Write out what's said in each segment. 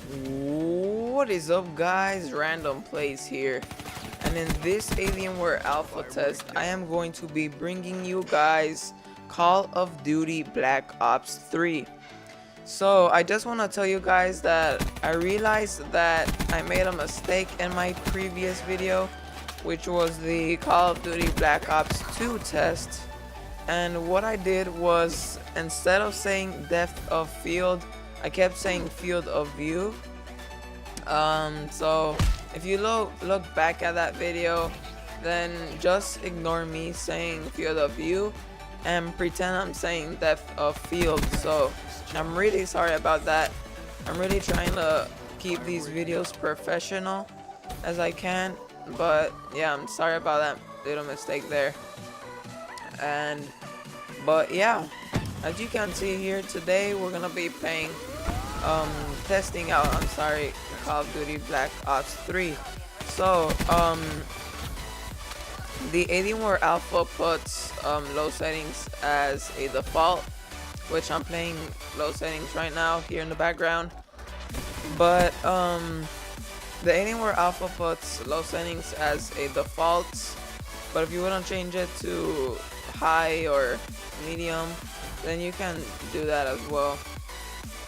What is up, guys? Random Plays here, and in this Alienware alpha test I am going to be bringing you guys Call of Duty Black Ops 3. So I just want to tell you guys that I realized that I made a mistake in my previous video, which was the Call of Duty Black Ops 2 test. And what I did was, instead of saying depth of field, I kept saying field of view. So if you look back at that video, then just ignore me saying field of view and pretend I'm saying depth of field. So I'm really sorry about that. I'm really trying to keep these videos professional as I can, but yeah, I'm sorry about that little mistake there. But yeah, as you can see here, today we're gonna be playing testing out, Call of Duty Black Ops 3. So the Alienware alpha puts low settings as a default, which I'm playing low settings right now here in the background. But the Alienware alpha puts low settings as a default, but if you want to change it to high or medium, then you can do that as well.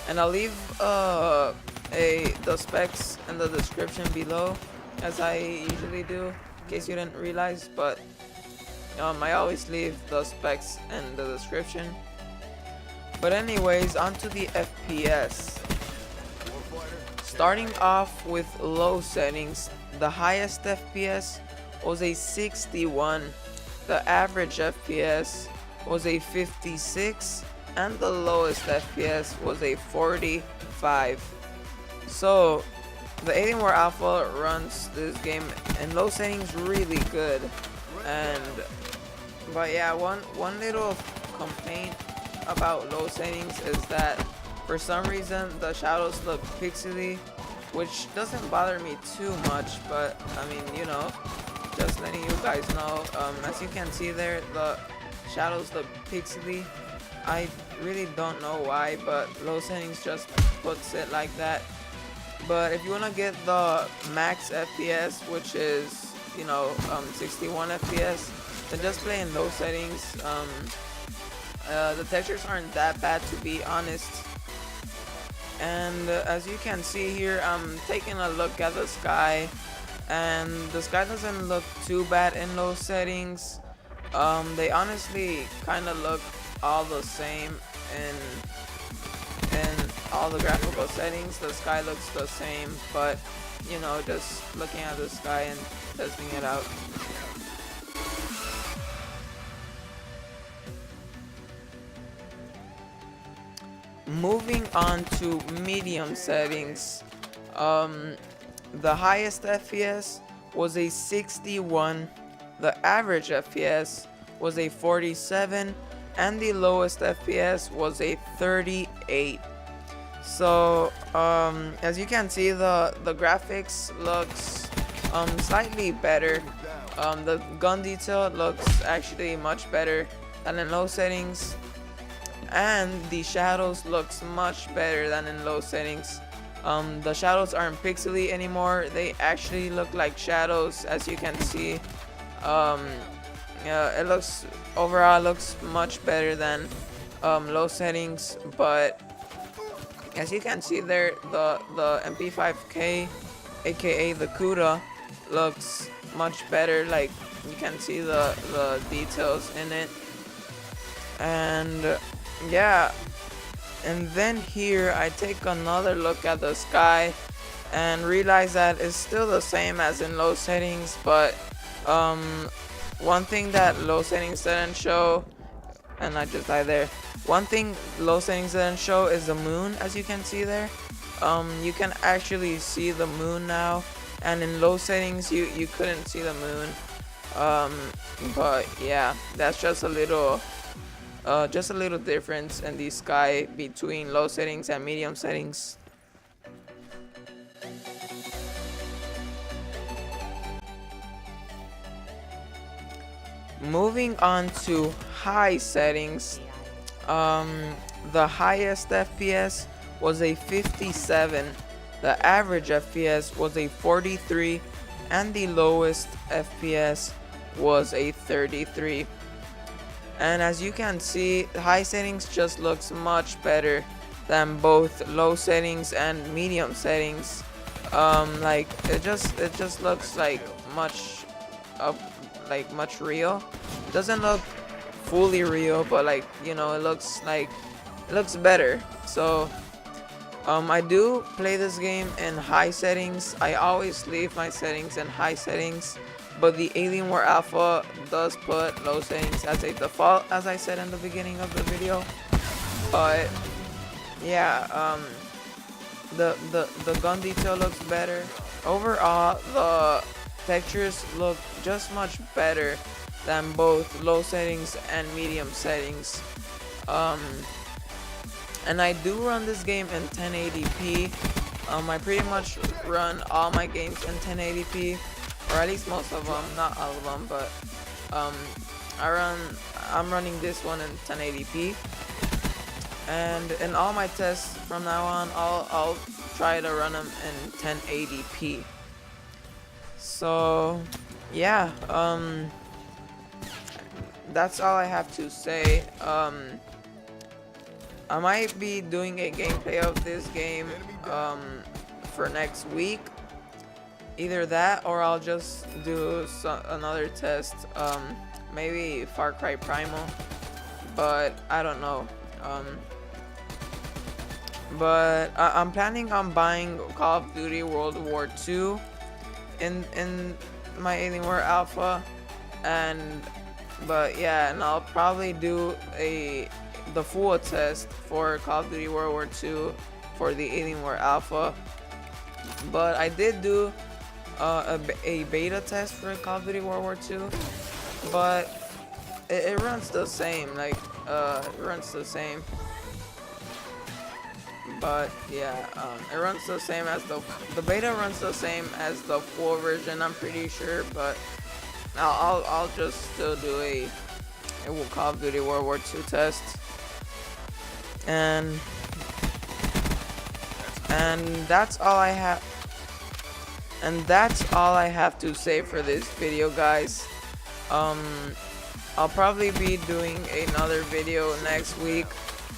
And I'll leave the specs in the description below, as I usually do, in case you didn't realize. But I always leave the specs in the description. But anyways, onto the FPS. Starting off with low settings, the highest FPS was a 61, the average FPS was a 56, and the lowest FPS was a 45. So the Alienware alpha runs this game in low settings really good. But yeah, one little complaint about low settings is that for some reason the shadows look pixely, which doesn't bother me too much, but I mean, just letting you guys know. As you can see there, the shadows look pixely. I really don't know why, but low settings just puts it like that. But if you want to get the max FPS, which is 61 FPS, then just play in low settings. The textures aren't that bad, to be honest. And as you can see here, I'm taking a look at the sky, and the sky doesn't look too bad in low settings. They honestly kind of look all the same in all the graphical settings. The sky looks the same, but just looking at the sky and testing it out. Moving on to medium settings, the highest FPS was a 61, the average FPS was a 47, and the lowest FPS was a 38. So as you can see, the graphics looks slightly better. The gun detail looks actually much better than in low settings, and the shadows looks much better than in low settings. The shadows aren't pixely anymore, they actually look like shadows, as you can see. It looks overall looks much better than low settings. But as you can see there, the MP5K, aka the CUDA, looks much better. Like, you can see the details in it. And yeah, and then here I take another look at the sky and realize that it's still the same as in low settings. But one thing that low settings didn't show, and I just died there. One thing low settings didn't show is the moon, as you can see there. You can actually see the moon now, and in low settings you couldn't see the moon. But yeah, that's just a little difference in the sky between low settings and medium settings. Moving on to high settings, the highest FPS was a 57, the average FPS was a 43 and the lowest FPS was a 33. And as you can see, high settings just looks much better than both low settings and medium settings. Like it just looks like much much real. It doesn't look fully real, but like, you know, it looks better. So I do play this game in high settings. I always leave my settings in high settings, but the Alienware Alpha does put low settings as a default, as I said in the beginning of the video. But yeah, the gun detail looks better. Overall, the textures look just much better than both low settings and medium settings. And I do run this game in 1080p. I pretty much run all my games in 1080p, or at least most of them, not all of them, but I'm running this one in 1080p. And in all my tests from now on, I'll try to run them in 1080p. So yeah, that's all I have to say. I might be doing a gameplay of this game for next week. Either that, or I'll just do another test, maybe Far Cry Primal, but I don't know. But I'm planning on buying Call of Duty World War II in my Alienware Alpha, but yeah, and I'll probably do the full test for Call of Duty World War II for the Alienware Alpha. But I did do a beta test for Call of Duty World War II, but it runs the same, like it runs the same. But yeah, it runs the same as the beta runs the same as the full version, I'm pretty sure. But I'll just still do a Call of Duty World War II test. And that's all I have. And that's all I have to say for this video, guys. I'll probably be doing another video next week.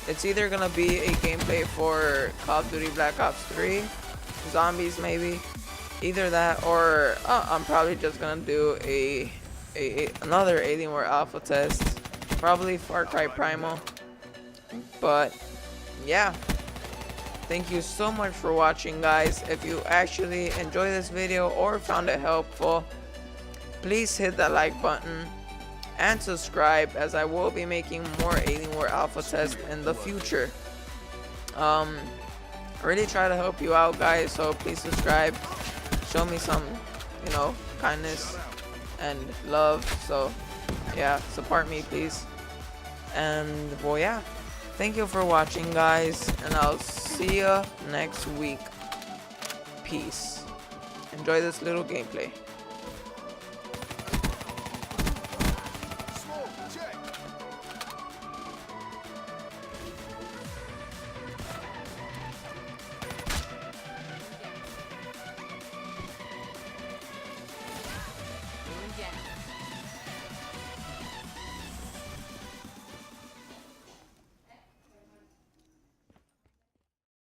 It's either gonna be a gameplay for Call of Duty Black Ops 3, Zombies maybe, either that, or I'm probably just gonna do another Alienware Alpha test, probably Far Cry Primal. But yeah, thank you so much for watching, guys. If you actually enjoyed this video or found it helpful, please hit that like button and subscribe, as I will be making more Alienware Alpha tests in the future. I really try to help you out, guys, so please subscribe. Show me some, you know, kindness and love. So yeah, support me, please. And well, yeah, thank you for watching, guys, and I'll see you next week. Peace. Enjoy this little gameplay.